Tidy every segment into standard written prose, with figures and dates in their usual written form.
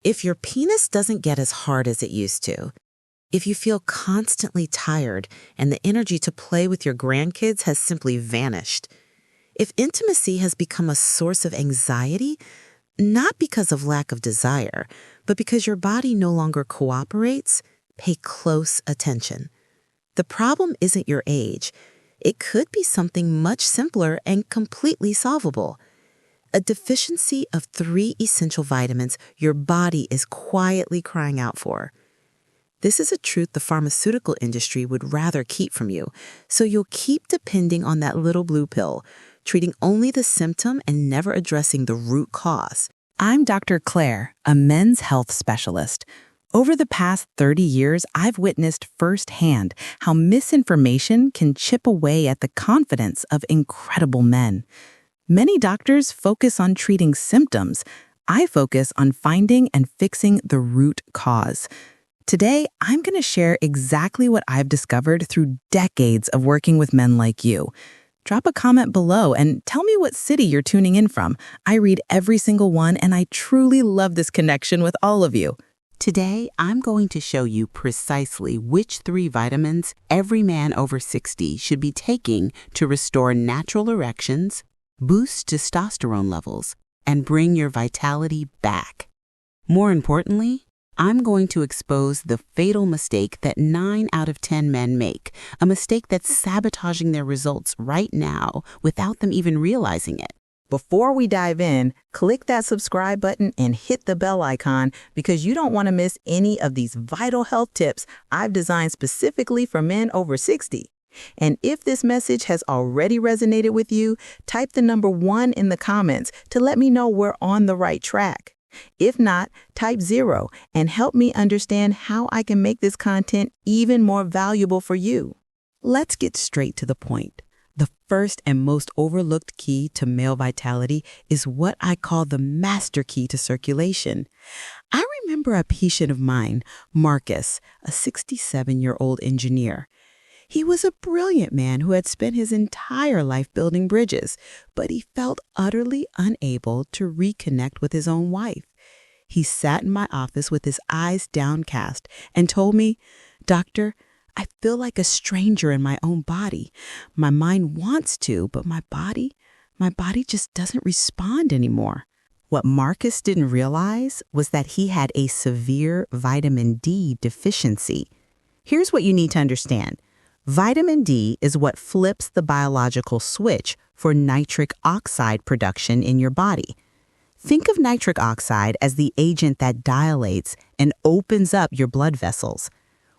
If your penis doesn't get as hard as it used to, if you feel constantly tired and the energy to play with your grandkids has simply vanished, if intimacy has become a source of anxiety, not because of lack of desire, but because your body no longer cooperates, pay close attention. The problem isn't your age. It could be something much simpler and completely solvable. A deficiency of 3 essential vitamins your body is quietly crying out for. This is a truth the pharmaceutical industry would rather keep from you, so you'll keep depending on that little blue pill, treating only the symptom and never addressing the root cause. I'm Dr. Claire, a men's health specialist. Over the past 30 years, I've witnessed firsthand how misinformation can chip away at the confidence of incredible men. Many doctors focus on treating symptoms. I focus on finding and fixing the root cause. Today, I'm going to share exactly what I've discovered through decades of working with men like you. Drop a comment below and tell me what city you're tuning in from. I read every single one, and I truly love this connection with all of you. Today, I'm going to show you precisely which 3 vitamins every man over 60 should be taking to restore natural erections, boost testosterone levels, and bring your vitality back. More importantly, I'm going to expose the fatal mistake that 9 out of 10 men make, a mistake that's sabotaging their results right now without them even realizing it. Before we dive in, click that subscribe button and hit the bell icon because you don't want to miss any of these vital health tips I've designed specifically for men over 60. And if this message has already resonated with you, type the number 1 in the comments to let me know we're on the right track. If not, type 0 and help me understand how I can make this content even more valuable for you. Let's get straight to the point. The first and most overlooked key to male vitality is what I call the master key to circulation. I remember a patient of mine, Marcus, a 67-year-old engineer. He was a brilliant man who had spent his entire life building bridges, but he felt utterly unable to reconnect with his own wife. He sat in my office with his eyes downcast and told me, "Doctor, I feel like a stranger in my own body. My mind wants to, but my body just doesn't respond anymore." What Marcus didn't realize was that he had a severe vitamin D deficiency. Here's what you need to understand. Vitamin D is what flips the biological switch for nitric oxide production in your body. Think of nitric oxide as the agent that dilates and opens up your blood vessels.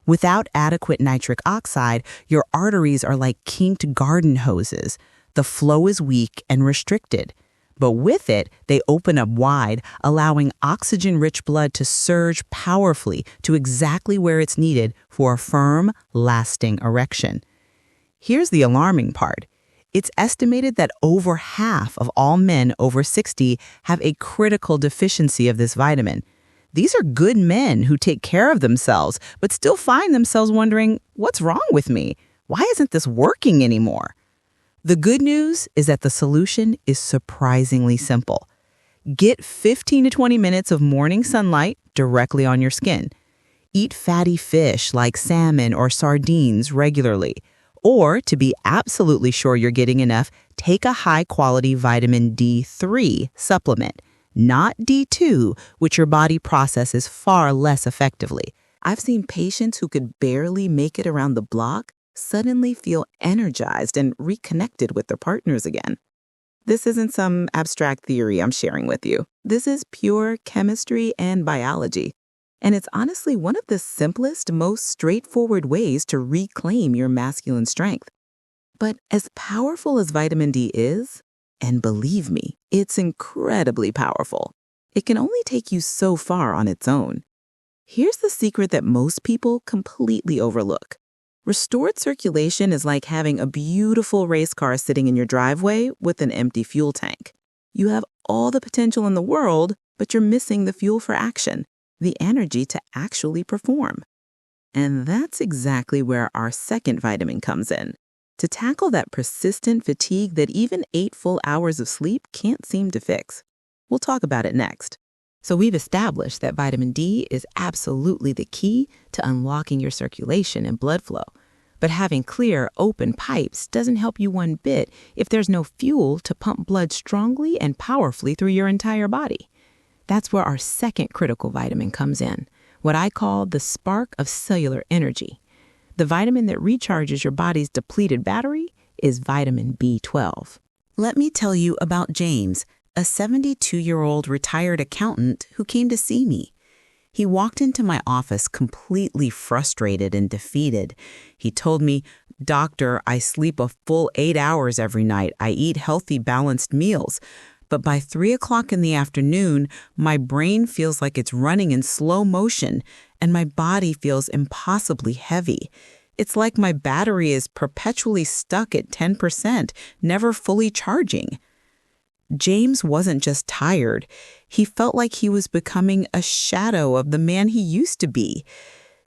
Without adequate nitric oxide, your arteries are like kinked garden hoses. The flow is weak and restricted. But with it, they open up wide, allowing oxygen-rich blood to surge powerfully to exactly where it's needed for a firm, lasting erection. Here's the alarming part. It's estimated that over half of all men over 60 have a critical deficiency of this vitamin. These are good men who take care of themselves, but still find themselves wondering, what's wrong with me? Why isn't this working anymore? The good news is that the solution is surprisingly simple. Get 15 to 20 minutes of morning sunlight directly on your skin. Eat fatty fish like salmon or sardines regularly. Or, to be absolutely sure you're getting enough, take a high-quality vitamin D3 supplement, not D2, which your body processes far less effectively. I've seen patients who could barely make it around the block suddenly feel energized and reconnected with their partners again. This isn't some abstract theory I'm sharing with you. This is pure chemistry and biology. And it's honestly one of the simplest, most straightforward ways to reclaim your masculine strength. But as powerful as vitamin D is, and believe me, it's incredibly powerful, it can only take you so far on its own. Here's the secret that most people completely overlook. Restored circulation is like having a beautiful race car sitting in your driveway with an empty fuel tank. You have all the potential in the world, but you're missing the fuel for action, the energy to actually perform. And that's exactly where our second vitamin comes in, to tackle that persistent fatigue that even 8 full hours of sleep can't seem to fix. We'll talk about it next. So we've established that vitamin D is absolutely the key to unlocking your circulation and blood flow. But having clear, open pipes doesn't help you one bit if there's no fuel to pump blood strongly and powerfully through your entire body. That's where our second critical vitamin comes in, what I call the spark of cellular energy. The vitamin that recharges your body's depleted battery is vitamin B12. Let me tell you about James, a 72-year-old retired accountant who came to see me. He walked into my office completely frustrated and defeated. He told me, "Doctor, I sleep a full 8 hours every night. I eat healthy, balanced meals. But by 3 o'clock in the afternoon, my brain feels like it's running in slow motion, and my body feels impossibly heavy. It's like my battery is perpetually stuck at 10%, never fully charging." James wasn't just tired. He felt like he was becoming a shadow of the man he used to be.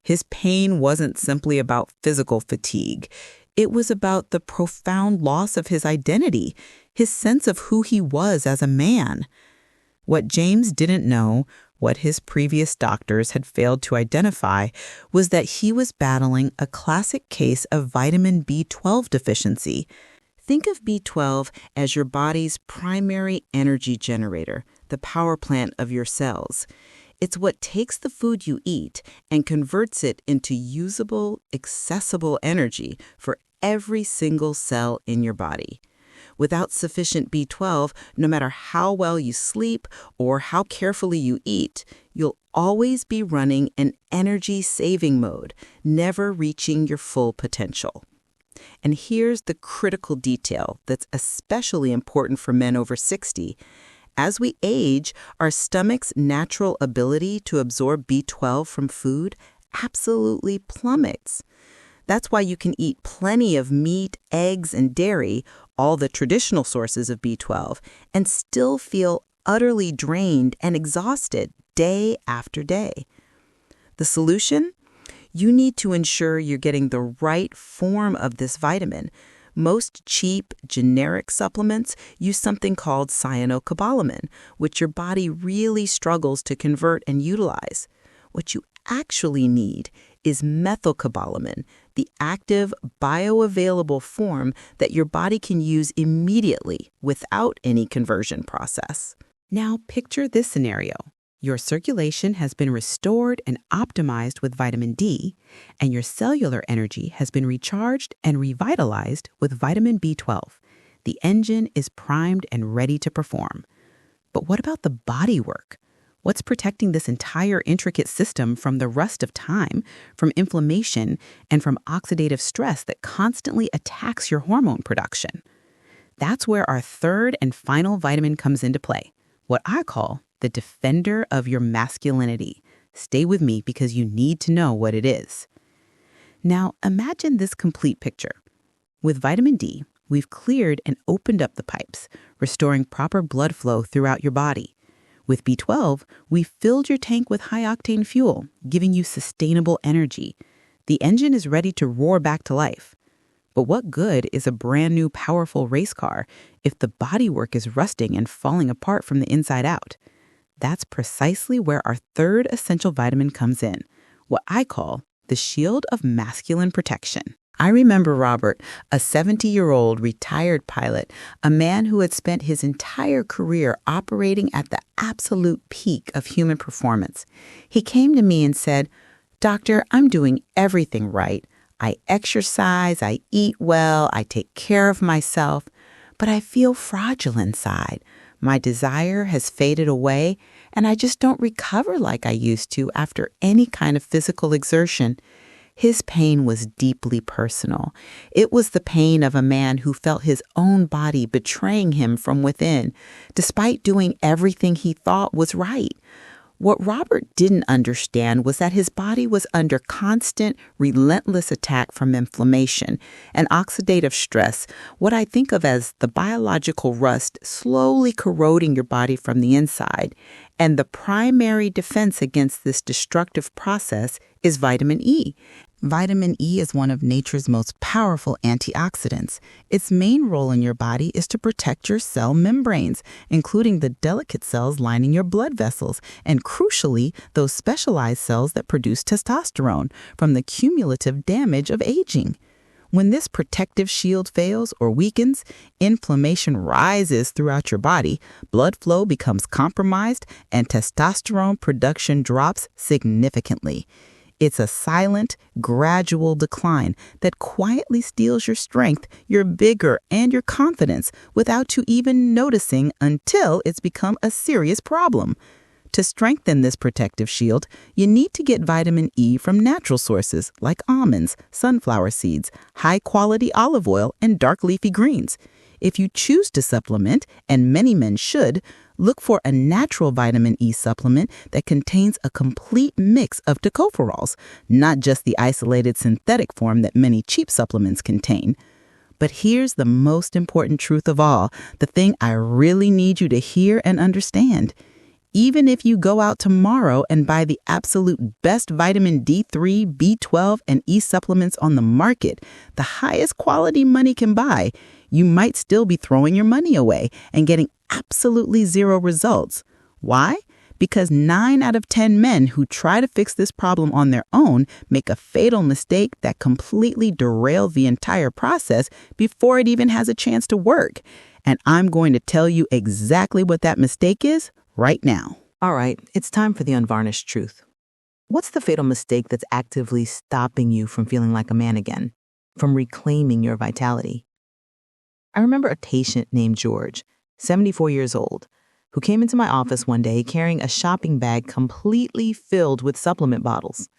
His pain wasn't simply about physical fatigue. It was about the profound loss of his identity, his sense of who he was as a man. What James didn't know, what his previous doctors had failed to identify, was that he was battling a classic case of vitamin B12 deficiency. Think of B12 as your body's primary energy generator, the power plant of your cells. It's what takes the food you eat and converts it into usable, accessible energy for every single cell in your body. Without sufficient B12, no matter how well you sleep or how carefully you eat, you'll always be running an energy-saving mode, never reaching your full potential. And here's the critical detail that's especially important for men over 60. As we age, our stomach's natural ability to absorb B12 from food absolutely plummets. That's why you can eat plenty of meat, eggs, and dairy, all the traditional sources of B12, and still feel utterly drained and exhausted day after day. The solution? You need to ensure you're getting the right form of this vitamin. Most cheap, generic supplements use something called cyanocobalamin, which your body really struggles to convert and utilize. What you actually need is methylcobalamin, the active, bioavailable form that your body can use immediately without any conversion process. Now picture this scenario. Your circulation has been restored and optimized with vitamin D, and your cellular energy has been recharged and revitalized with vitamin B12. The engine is primed and ready to perform. But what about the body work? What's protecting this entire intricate system from the rust of time, from inflammation, and from oxidative stress that constantly attacks your hormone production? That's where our third and final vitamin comes into play, what I call the defender of your masculinity. Stay with me because you need to know what it is. Now, imagine this complete picture. With vitamin D, we've cleared and opened up the pipes, restoring proper blood flow throughout your body. With B12, we filled your tank with high-octane fuel, giving you sustainable energy. The engine is ready to roar back to life. But what good is a brand new, powerful race car if the bodywork is rusting and falling apart from the inside out? That's precisely where our third essential vitamin comes in, what I call the shield of masculine protection. I remember Robert, a 70-year-old retired pilot, a man who had spent his entire career operating at the absolute peak of human performance. He came to me and said, "Doctor, I'm doing everything right. I exercise, I eat well, I take care of myself, but I feel fragile inside. My desire has faded away, and I just don't recover like I used to after any kind of physical exertion." His pain was deeply personal. It was the pain of a man who felt his own body betraying him from within, despite doing everything he thought was right. What Robert didn't understand was that his body was under constant, relentless attack from inflammation and oxidative stress, what I think of as the biological rust slowly corroding your body from the inside. And the primary defense against this destructive process is vitamin E. Vitamin E is one of nature's most powerful antioxidants. Its main role in your body is to protect your cell membranes, including the delicate cells lining your blood vessels, and crucially, those specialized cells that produce testosterone from the cumulative damage of aging. When this protective shield fails or weakens, inflammation rises throughout your body, blood flow becomes compromised, and testosterone production drops significantly. It's a silent, gradual decline that quietly steals your strength, your vigor, and your confidence without you even noticing until it's become a serious problem. To strengthen this protective shield, you need to get vitamin E from natural sources like almonds, sunflower seeds, high-quality olive oil, and dark leafy greens. If you choose to supplement, and many men should, look for a natural vitamin E supplement that contains a complete mix of tocopherols, not just the isolated synthetic form that many cheap supplements contain. But here's the most important truth of all, the thing I really need you to hear and understand. Even if you go out tomorrow and buy the absolute best vitamin D3, B12, and E supplements on the market, the highest quality money can buy, you might still be throwing your money away and getting absolutely zero results. Why? Because 9 out of 10 men who try to fix this problem on their own make a fatal mistake that completely derails the entire process before it even has a chance to work. And I'm going to tell you exactly what that mistake is right now. All right, it's time for the unvarnished truth. What's the fatal mistake that's actively stopping you from feeling like a man again, from reclaiming your vitality? I remember a patient named George, 74 years old, who came into my office one day carrying a shopping bag completely filled with supplement bottles.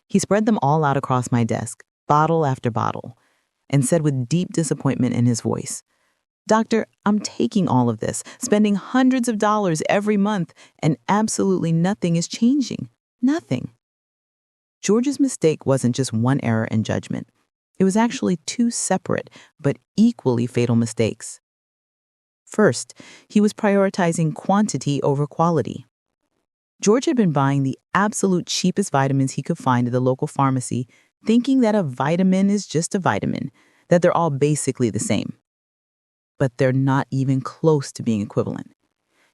He spread them all out across my desk, bottle after bottle, and said with deep disappointment in his voice, "Doctor, I'm taking all of this, spending hundreds of dollars every month, and absolutely nothing is changing. Nothing." George's mistake wasn't just one error in judgment. It was actually 2 separate but equally fatal mistakes. First, he was prioritizing quantity over quality. George had been buying the absolute cheapest vitamins he could find at the local pharmacy, thinking that a vitamin is just a vitamin, that they're all basically the same. But they're not even close to being equivalent.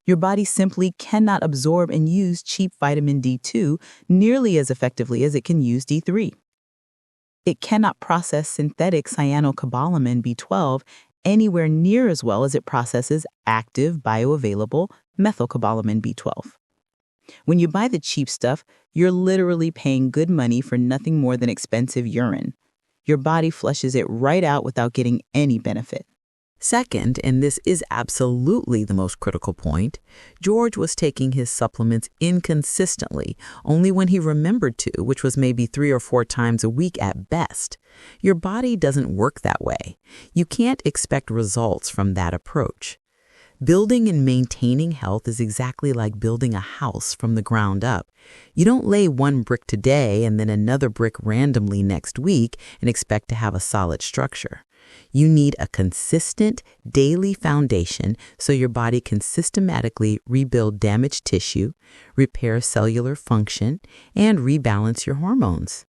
Your body simply cannot absorb and use cheap vitamin D2 nearly as effectively as it can use D3. It cannot process synthetic cyanocobalamin B12 anywhere near as well as it processes active bioavailable methylcobalamin B12. When you buy the cheap stuff, you're literally paying good money for nothing more than expensive urine. Your body flushes it right out without getting any benefit. Second, and this is absolutely the most critical point, George was taking his supplements inconsistently, only when he remembered to, which was maybe 3 or 4 times a week at best. Your body doesn't work that way. You can't expect results from that approach. Building and maintaining health is exactly like building a house from the ground up. You don't lay one brick today and then another brick randomly next week and expect to have a solid structure. You need a consistent daily foundation so your body can systematically rebuild damaged tissue, repair cellular function, and rebalance your hormones.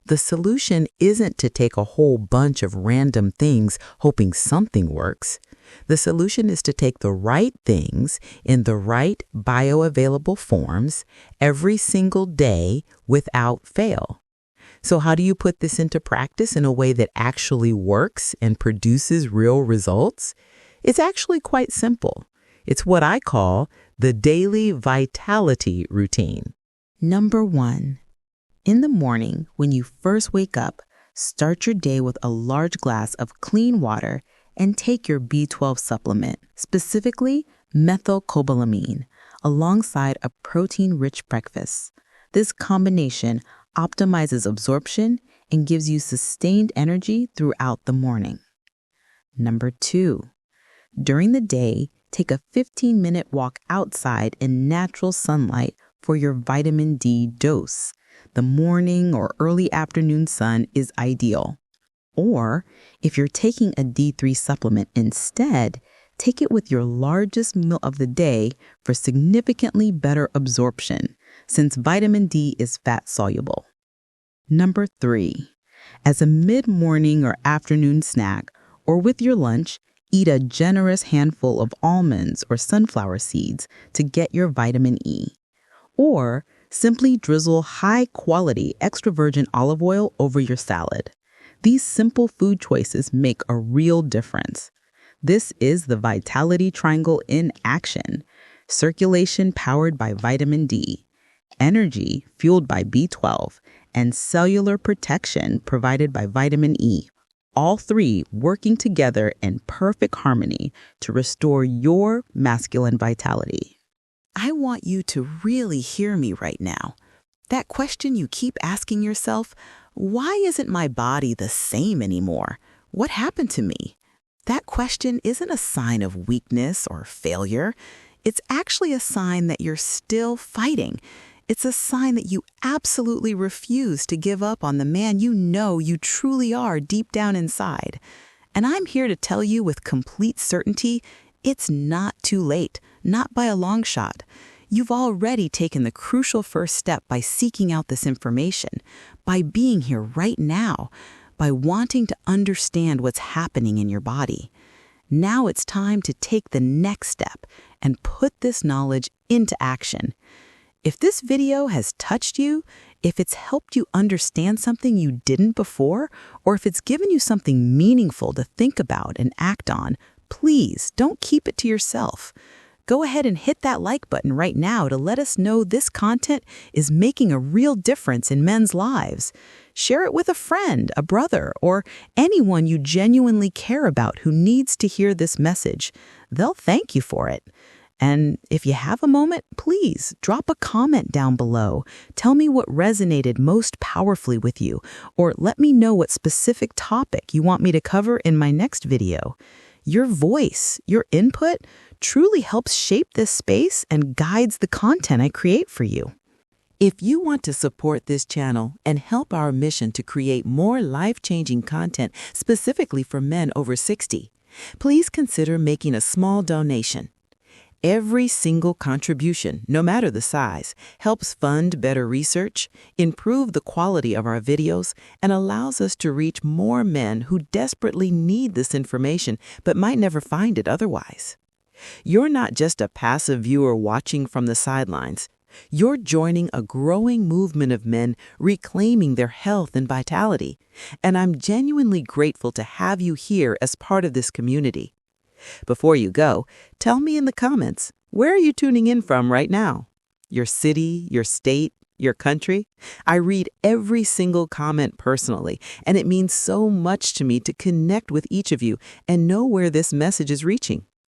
The solution isn't to take a whole bunch of random things hoping something works. The solution is to take the right things in the right bioavailable forms every single day without fail. So how do you put this into practice in a way that actually works and produces real results? It's actually quite simple. It's what I call the daily vitality routine. Number 1. In the morning, when you first wake up, start your day with a large glass of clean water and take your B12 supplement, specifically methylcobalamin, alongside a protein-rich breakfast. This combination optimizes absorption and gives you sustained energy throughout the morning. Number 2. During the day, take a 15-minute walk outside in natural sunlight for your vitamin D dose. The morning or early afternoon sun is ideal. Or, if you're taking a D3 supplement instead, take it with your largest meal of the day for significantly better absorption, since vitamin D is fat-soluble. Number 3, as a mid-morning or afternoon snack, or with your lunch, eat a generous handful of almonds or sunflower seeds to get your vitamin E. Or simply drizzle high-quality extra virgin olive oil over your salad. These simple food choices make a real difference. This is the Vitality Triangle in action. Circulation powered by vitamin D, energy fueled by B12, and cellular protection provided by vitamin E. All three working together in perfect harmony to restore your masculine vitality. I want you to really hear me right now. That question you keep asking yourself, why isn't my body the same anymore? What happened to me? That question isn't a sign of weakness or failure. It's actually a sign that you're still fighting. It's a sign that you absolutely refuse to give up on the man you know you truly are deep down inside. And I'm here to tell you with complete certainty, it's not too late, not by a long shot. You've already taken the crucial first step by seeking out this information, by being here right now, by wanting to understand what's happening in your body. Now it's time to take the next step and put this knowledge into action. If this video has touched you, if it's helped you understand something you didn't before, or if it's given you something meaningful to think about and act on, please don't keep it to yourself. Go ahead and hit that like button right now to let us know this content is making a real difference in men's lives. Share it with a friend, a brother, or anyone you genuinely care about who needs to hear this message. They'll thank you for it. And if you have a moment, please drop a comment down below. Tell me what resonated most powerfully with you, or let me know what specific topic you want me to cover in my next video. Your voice, your input, truly helps shape this space and guides the content I create for you. If you want to support this channel and help our mission to create more life-changing content specifically for men over 60, please consider making a small donation. Every single contribution, no matter the size, helps fund better research, improve the quality of our videos, and allows us to reach more men who desperately need this information but might never find it otherwise. You're not just a passive viewer watching from the sidelines. You're joining a growing movement of men reclaiming their health and vitality, and I'm genuinely grateful to have you here as part of this community. Before you go, tell me in the comments, where are you tuning in from right now? Your city, your state, your country? I read every single comment personally, and it means so much to me to connect with each of you and know where this message is reaching.